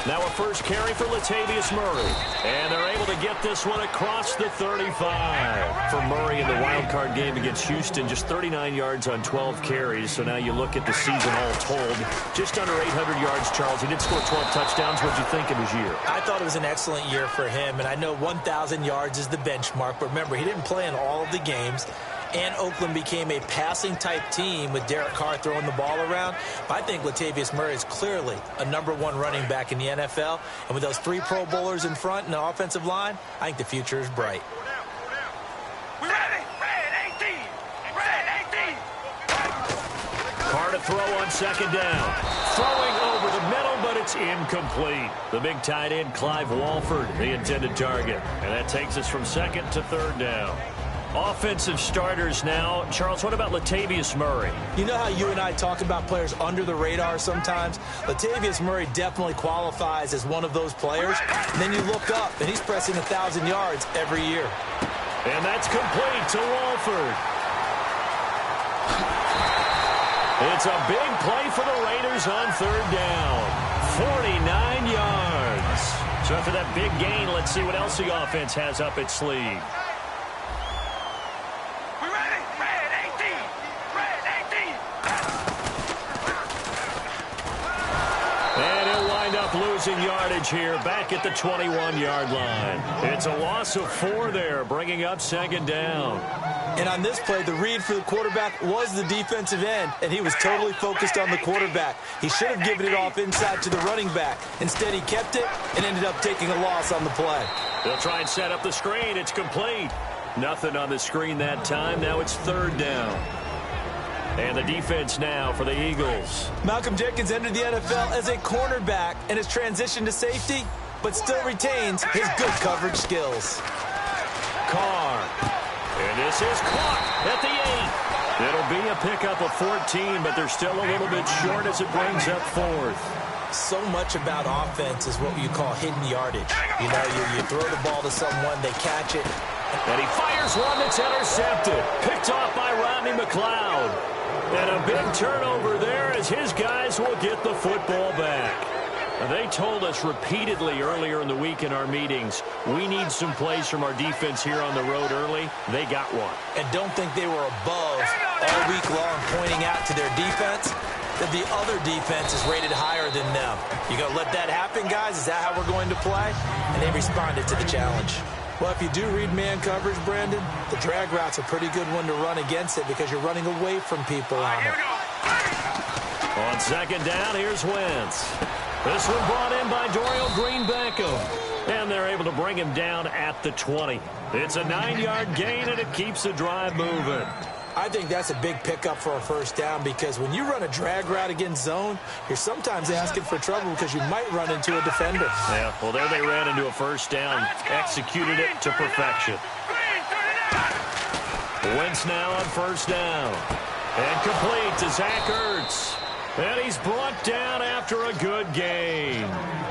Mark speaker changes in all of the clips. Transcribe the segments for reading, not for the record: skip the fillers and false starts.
Speaker 1: Now a first carry for Latavius Murray. And they're able to get this one across the 35. For Murray in the wild card game against Houston, just 39 yards on 12 carries. So now you look at the season all told, just under 800 yards, Charles. He did score 12 touchdowns. What did you think of his year?
Speaker 2: I thought it was an excellent year for him, and I know 1,000 yards is the benchmark, but remember, he didn't play in all of the games. And Oakland became a passing-type team with Derek Carr throwing the ball around. I think Latavius Murray is clearly a #1 running back in the NFL. And with those 3 Pro Bowlers in front and the offensive line, I think the future is bright.
Speaker 1: Carr to throw on second down. Throwing over the middle, but it's incomplete. The big tight end, Clive Walford, the intended target. And that takes us from second to third down. Offensive starters now. Charles, what about Latavius Murray?
Speaker 2: You know how you and I talk about players under the radar sometimes? Latavius Murray definitely qualifies as one of those players. And then you look up, and he's pressing 1,000 yards every year.
Speaker 1: And that's complete to Walford. It's a big play for the Raiders on third down. 49 yards. So after that big gain, let's see what else the offense has up its sleeve. Losing yardage here back at the 21-yard line. It's a loss of 4 there, bringing up second down.
Speaker 2: And on this play, the read for the quarterback was the defensive end, and he was totally focused on the quarterback. He should have given it off inside to the running back. Instead, he kept it and ended up taking a loss on the play.
Speaker 1: They'll try and set up the screen. It's complete. Nothing on the screen that time. Now it's third down. And the defense now for the Eagles.
Speaker 2: Malcolm Jenkins entered the NFL as a cornerback and has transitioned to safety, but still retains his good coverage skills.
Speaker 1: Carr. And this is caught at the 8. It'll be a pickup of 14, but they're still a little bit short as it brings up 4th.
Speaker 2: So much about offense is what you call hidden yardage. You know, you throw the ball to someone, they catch it.
Speaker 1: And he fires one that's intercepted. Picked off by Rodney McLeod. And a big turnover there as his guys will get the football back. They told us repeatedly earlier in the week in our meetings, we need some plays from our defense here on the road early. They got one.
Speaker 2: And don't think they were above all week long pointing out to their defense that the other defense is rated higher than them. You going to let that happen, guys? Is that how we're going to play? And they responded to the challenge. Well, if you do read man coverage, Brandon, the drag route's a pretty good one to run against it because you're running away from people on it.
Speaker 1: On second down, here's Wentz. This one brought in by Dorial Green-Beckham. And they're able to bring him down at the 20. It's a 9-yard gain, and it keeps the drive moving.
Speaker 2: I think that's a big pickup for a first down because when you run a drag route against zone, you're sometimes asking for trouble because you might run into a defender.
Speaker 1: Yeah, well, there they ran into a first down, executed it to perfection. Wentz now on first down. And complete to Zach Ertz. And he's brought down after a good gain.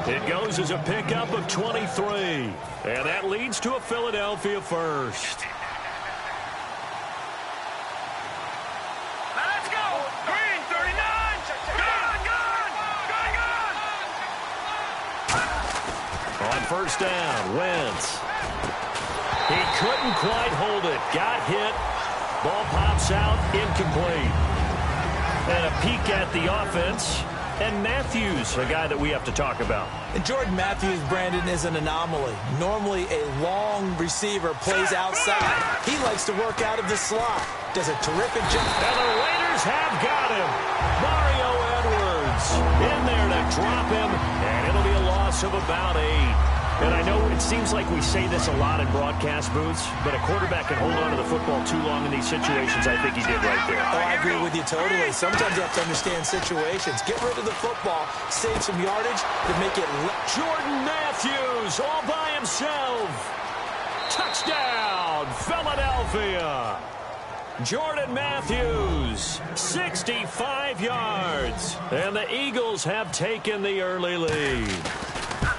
Speaker 1: It goes as a pickup of 23. And that leads to a Philadelphia first. On first down, Wentz. He couldn't quite hold it. Got hit. Ball pops out, incomplete. And a peek at the offense. And Matthews, a guy that we have to talk about.
Speaker 2: And Jordan Matthews, Brandon, is an anomaly. Normally, a long receiver plays outside. He likes to work out of the slot. Does a terrific job.
Speaker 1: And the Raiders have got him. Mario Edwards in there to drop him. And it'll be a loss of about 8. And I know it seems like we say this a lot in broadcast booths, but a quarterback can hold on to the football too long in these situations. I think he did right there.
Speaker 2: Oh, I agree with you totally. Sometimes you have to understand situations. Get rid of the football, save some yardage to make it.
Speaker 1: Jordan Matthews all by himself. Touchdown, Philadelphia. Jordan Matthews, 65 yards. And the Eagles have taken the early lead.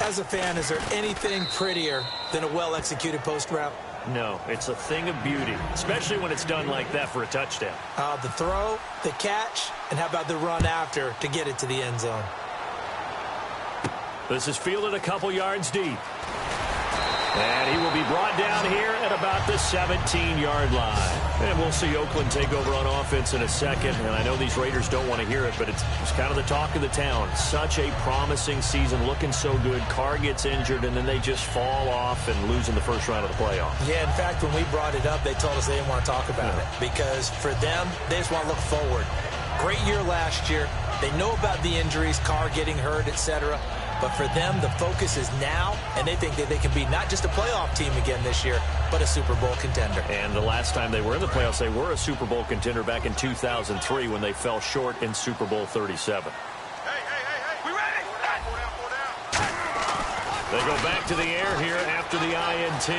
Speaker 2: As a fan, is there anything prettier than a well-executed post route?
Speaker 1: No, it's a thing of beauty, especially when it's done like that for a touchdown.
Speaker 2: The throw, the catch, and how about the run after to get it to the end zone?
Speaker 1: This is fielded a couple yards deep. And he will be brought down here at about the 17-yard line. And we'll see Oakland take over on offense in a second. And I know these Raiders don't want to hear it, but it's kind of the talk of the town. Such a promising season, looking so good. Carr gets injured, and then they just fall off and lose in the first round of the playoffs.
Speaker 2: Yeah, in fact, when we brought it up, they told us they didn't want to talk about it. Because for them, they just want to look forward. Great year last year. They know about the injuries, Carr getting hurt, etc. But for them, the focus is now, and they think that they can be not just a playoff team again this year, but a Super Bowl contender.
Speaker 1: And the last time they were in the playoffs, they were a Super Bowl contender back in 2003 when they fell short in Super Bowl 37.
Speaker 3: We ready?
Speaker 1: They go back to the air here after the INT,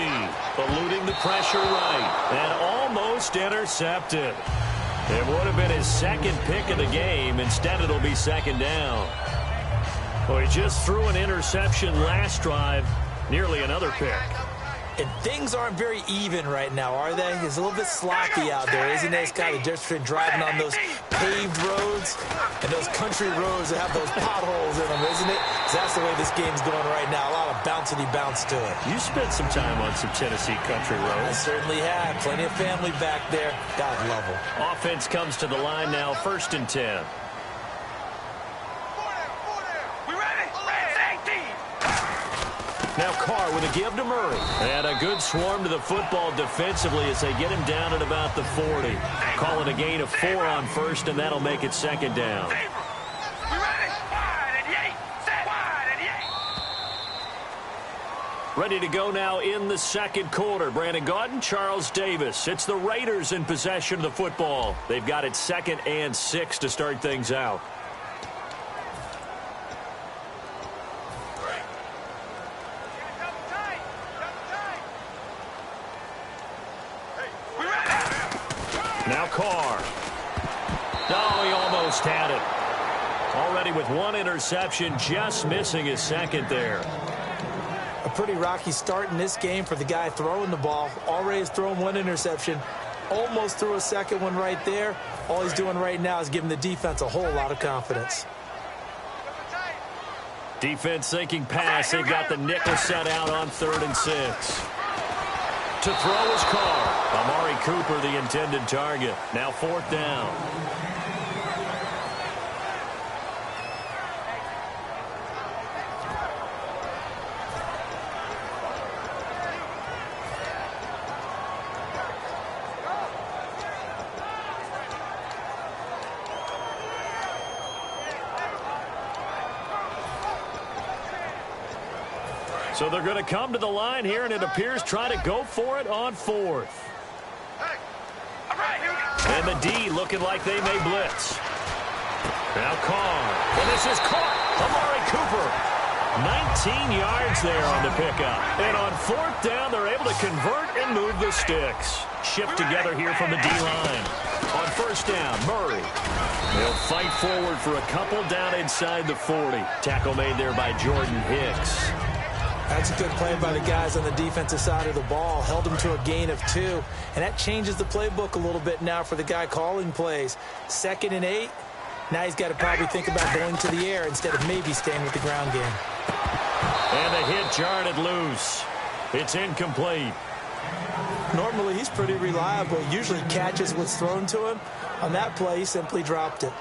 Speaker 1: eluding the pressure right, and almost intercepted. It would have been his second pick of the game. Instead, it'll be second down. Well, he just threw an interception last drive, nearly another pick.
Speaker 2: And things aren't very even right now, are they? It's a little bit sloppy out there, isn't it? It's kind of difference between driving on those paved roads and those country roads that have those potholes in them, isn't it? 'Cause that's the way this game's going right now. A lot of bouncy bounce to it.
Speaker 1: You spent some time on some Tennessee country
Speaker 2: I
Speaker 1: roads.
Speaker 2: certainly have. Plenty of family back there. God love them.
Speaker 1: Offense comes to the line now, 1st and 10. Now Carr with a give to Murray. And a good swarm to the football defensively as they get him down at about the 40. Call it a gain of 4 on first, and that'll make it second down. Ready to go now in the second quarter. Brandon Gaudin, Charles Davis. It's the Raiders in possession of the football. They've got it 2nd and 6 to start things out. Now Carr. Oh, he almost had it. Already with one interception, just missing his second there.
Speaker 2: A pretty rocky start in this game for the guy throwing the ball. Already has thrown one interception. Almost threw a second one right there. All he's doing right now is giving the defense a whole lot of confidence.
Speaker 1: Defense thinking pass. They've got the nickel set out on 3rd and 6. To throw is Carr. Amari Cooper, the intended target. Now 4th down. So they're going to come to the line here, and it appears try to go for it on 4th. And the D looking like they may blitz. Now Carr. And this is caught. Amari Cooper. 19 yards there on the pickup. And on 4th down, they're able to convert and move the sticks. Shipped together here from the D-line. On 1st down, Murray. They'll fight forward for a couple down inside the 40. Tackle made there by Jordan Hicks.
Speaker 2: That's a good play by the guys on the defensive side of the ball. Held him to a gain of 2. And that changes the playbook a little bit now for the guy calling plays. 2nd and 8. Now he's got to probably think about going to the air instead of maybe staying with the ground game.
Speaker 1: And the hit jarred it loose. It's incomplete.
Speaker 2: Normally he's pretty reliable. Usually catches what's thrown to him. On that play, he simply dropped it.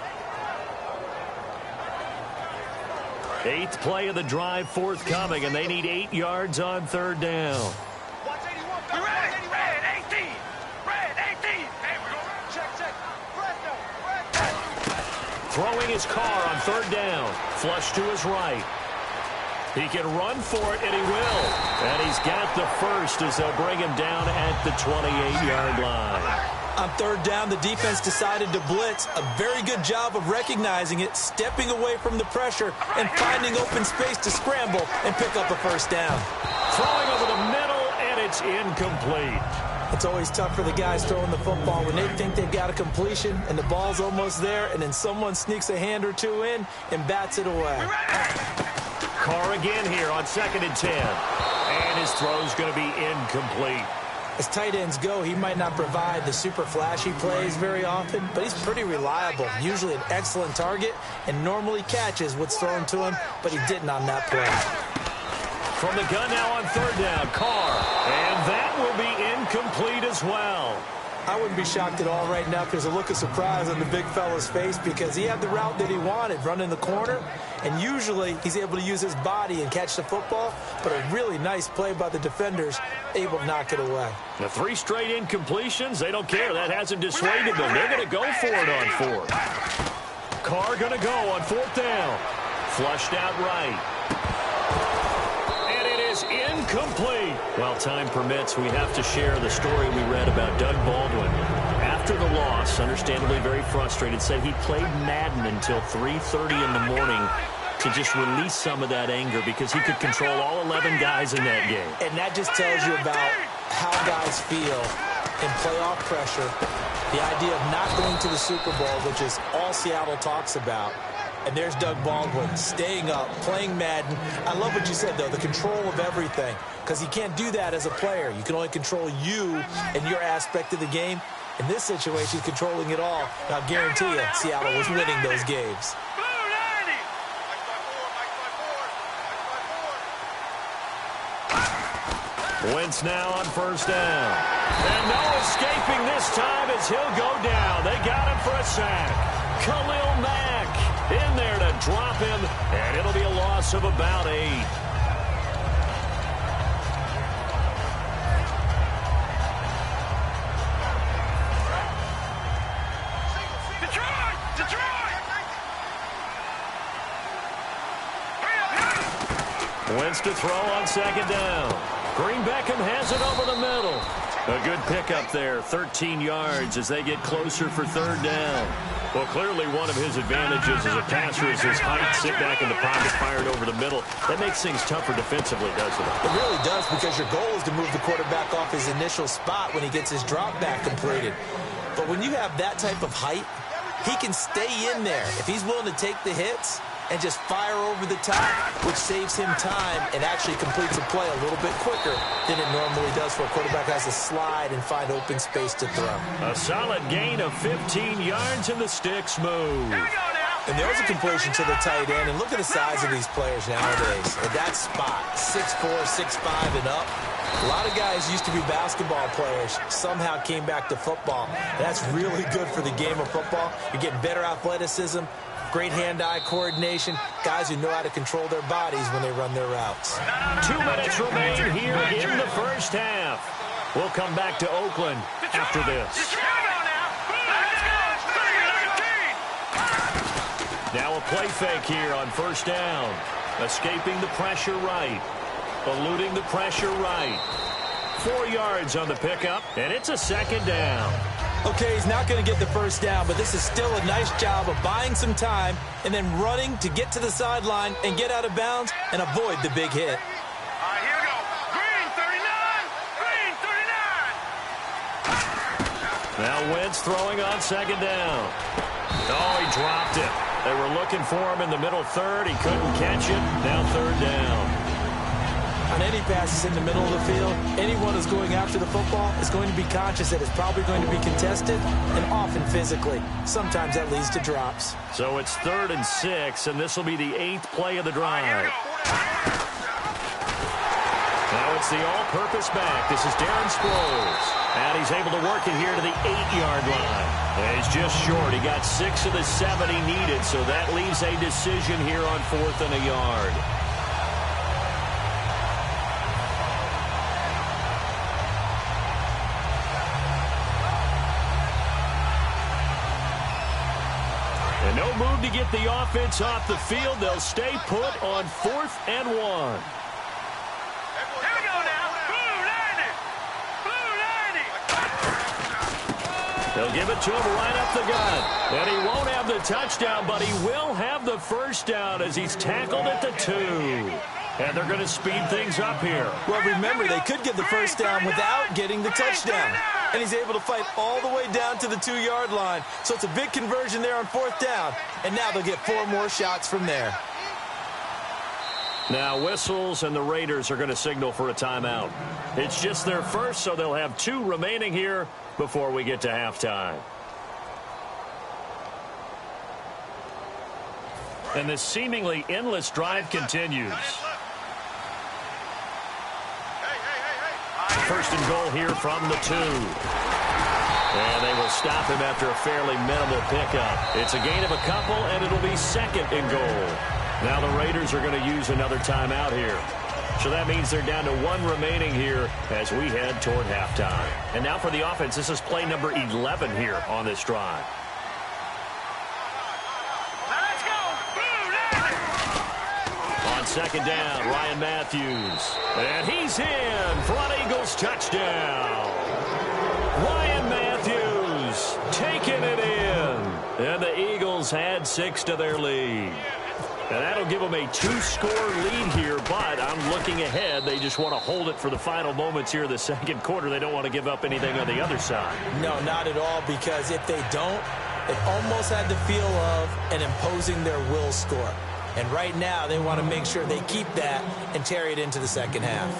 Speaker 1: 8th play of the drive forthcoming, and they need 8 yards on 3rd down. Throwing his Carr on 3rd down. Flush to his right. He can run for it, and he will. And he's got the first as they'll bring him down at the 28-yard line.
Speaker 2: On 3rd down, the defense decided to blitz. A very good job of recognizing it, stepping away from the pressure, and finding open space to scramble and pick up a 1st down.
Speaker 1: Throwing over the middle, and it's incomplete.
Speaker 2: It's always tough for the guys throwing the football when they think they've got a completion and the ball's almost there, and then someone sneaks a hand or two in and bats it away.
Speaker 1: Carr again here on 2nd and 10. And his throw's going to be incomplete.
Speaker 2: As tight ends go, he might not provide the super flashy plays very often, but he's pretty reliable, usually an excellent target, and normally catches what's thrown to him, but he didn't on that play.
Speaker 1: From the gun now on third down, Carr, and that will be incomplete as well.
Speaker 2: I wouldn't be shocked at all right now if there's a look of surprise on the big fella's face because he had the route that he wanted, running the corner, and usually he's able to use his body and catch the football, but a really nice play by the defenders, able to knock it away.
Speaker 1: The 3 straight incompletions, they don't care. That hasn't dissuaded them. They're going to go for it on 4th. Carr going to go on 4th down. Flushed out right. Incomplete. While time permits, we have to share the story we read about Doug Baldwin. After the loss, understandably very frustrated, said he played Madden until 3:30 in the morning to just release some of that anger because he could control all 11 guys in that game.
Speaker 2: And that just tells you about how guys feel in playoff pressure. The idea of not going to the Super Bowl, which is all Seattle talks about. And there's Doug Baldwin staying up, playing Madden. I love what you said, though, the control of everything, because you can't do that as a player. You can only control you and your aspect of the game. In this situation, controlling it all. And I'll guarantee you, Seattle was winning those games.
Speaker 1: Wentz now on 1st down. And no escaping this time as he'll go down. They got him for a sack. Khalil Mack in there to drop him, and it'll be a loss of about 8. Wentz to throw on 2nd down. Green Beckham has it over the middle. A good pickup there, 13 yards as they get closer for 3rd down. Well, clearly one of his advantages as a passer is his height. Sit back in the pocket, fired over the middle. That makes things tougher defensively, doesn't it?
Speaker 2: It really does, because your goal is to move the quarterback off his initial spot when he gets his drop back completed. But when you have that type of height, he can stay in there. If he's willing to take the hits and just fire over the top, which saves him time and actually completes a play a little bit quicker than it normally does for a quarterback has to slide and find open space to throw.
Speaker 1: A solid gain of 15 yards and the sticks move.
Speaker 2: And there's a completion to the tight end. And look at the size of these players nowadays. At that spot, 6'4", 6'5", and up. A lot of guys used to be basketball players, somehow came back to football. And that's really good for the game of football. You're getting better athleticism, great hand-eye coordination, guys who know how to control their bodies when they run their routes.
Speaker 1: 2 minutes remain here in the 1st half. We'll come back to Oakland after this. Now a play fake here on 1st down. Escaping the pressure right. Eluding the pressure right. 4 yards on the pickup, and it's a 2nd down.
Speaker 2: Okay, he's not going to get the 1st down, but this is still a nice job of buying some time and then running to get to the sideline and get out of bounds and avoid the big hit.
Speaker 3: All right, here we go. Green 39. Green 39.
Speaker 1: Now Wentz throwing on 2nd down. Oh, he dropped it. They were looking for him in the middle 3rd. He couldn't catch it. Now 3rd down.
Speaker 2: On any passes in the middle of the field, anyone who's going after the football is going to be conscious that it's probably going to be contested and often physically. Sometimes that leads to drops.
Speaker 1: So it's 3rd and 6, and this will be the 8th play of the drive. Now it's the all-purpose back. This is Darren Sproles. And he's able to work it here to the 8-yard line. And he's just short. He got 6 of the 7 he needed, so that leaves a decision here on 4th and a yard. And no move to get the offense off the field. They'll stay put on 4th and 1.
Speaker 3: Here we go now. Blue 90. Blue 90.
Speaker 1: They'll give it to him right up the gut. And he won't have the touchdown, but he will have the 1st down as he's tackled at the 2. And they're going to speed things up here.
Speaker 2: Well, remember, they could get the 1st down without getting the touchdown. And he's able to fight all the way down to the 2-yard line. So it's a big conversion there on 4th down. And now they'll get 4 more shots from there.
Speaker 1: Now whistles, and the Raiders are going to signal for a timeout. It's just their first, so they'll have 2 remaining here before we get to halftime. And this seemingly endless drive continues. First and goal here from the 2. And they will stop him after a fairly minimal pickup. It's a gain of a couple, and it'll be second and goal. Now the Raiders are going to use another timeout here. So that means they're down to 1 remaining here as we head toward halftime. And now for the offense, this is play number 11 here on this drive.
Speaker 3: Let's go.
Speaker 1: On second down, Ryan Matthews. And he's in for an Eagles touchdown. Ryan Matthews taking it in. And the Eagles add 6 to their lead. And that'll give them a 2-score lead here, but I'm looking ahead. They just want to hold it for the final moments here of the second quarter. They don't want to give up anything on the other side.
Speaker 2: No, not at all, because if they don't, it almost had the feel of an imposing their will score. And right now, they want to make sure they keep that and carry it into the second half.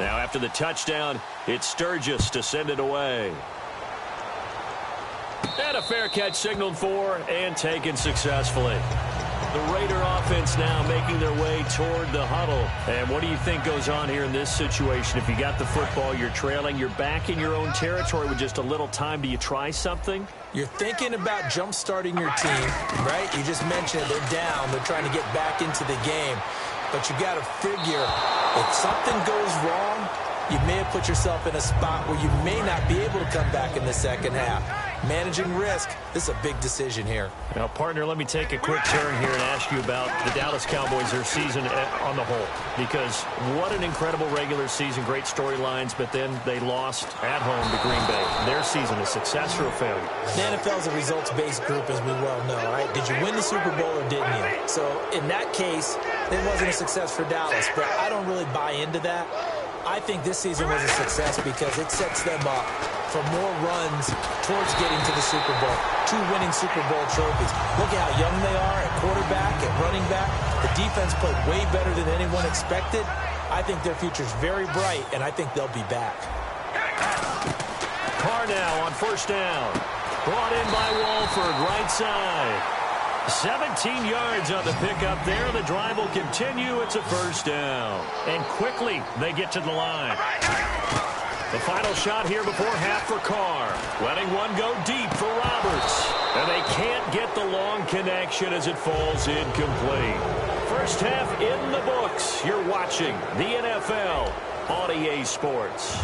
Speaker 1: Now after the touchdown, it's Sturgis to send it away. And a fair catch signaled for and taken successfully. The Raider offense now making their way toward the huddle. And what do you think goes on here in this situation? If you got the football, you're trailing, you're back in your own territory with just a little time. Do you try something?
Speaker 2: You're thinking about jump-starting your team, right? You just mentioned they're down. They're trying to get back into the game. But you got to figure, if something goes wrong, you may have put yourself in a spot where you may not be able to come back in the second half. Managing risk, this is a big decision here.
Speaker 1: Now, partner, let me take a quick turn here and ask you about the Dallas Cowboys, their season on the whole. Because what an incredible regular season, great storylines, but then they lost at home to Green Bay. Their season, a success or a failure?
Speaker 2: The NFL is a results-based group, as we well know, right? Did you win the Super Bowl or didn't you? So, in that case, it wasn't a success for Dallas, but I don't really buy into that. I think this season was a success because it sets them up for more runs towards getting to the Super Bowl. 2 winning Super Bowl trophies. Look at how young they are at quarterback, at running back. The defense played way better than anyone expected. I think their future's very bright, and I think they'll be back.
Speaker 1: Carr now on first down. Brought in by Walford, right side. 17 yards on the pickup there. The drive will continue. It's a first down. And quickly, they get to the line. The final shot here before half for Carr. Letting one go deep for Roberts. And they can't get the long connection as it falls incomplete. First half in the books. You're watching the NFL on EA Sports.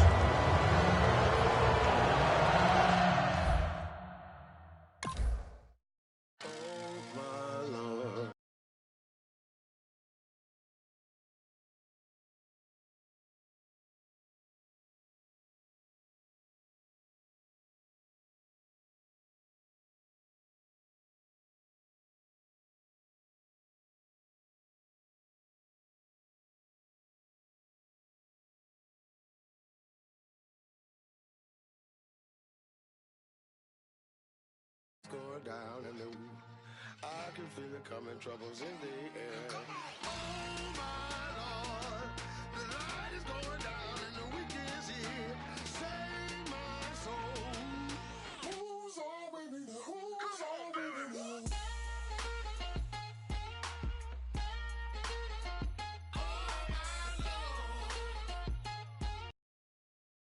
Speaker 4: Go down and I can feel it coming, troubles in the air. Oh my Lord.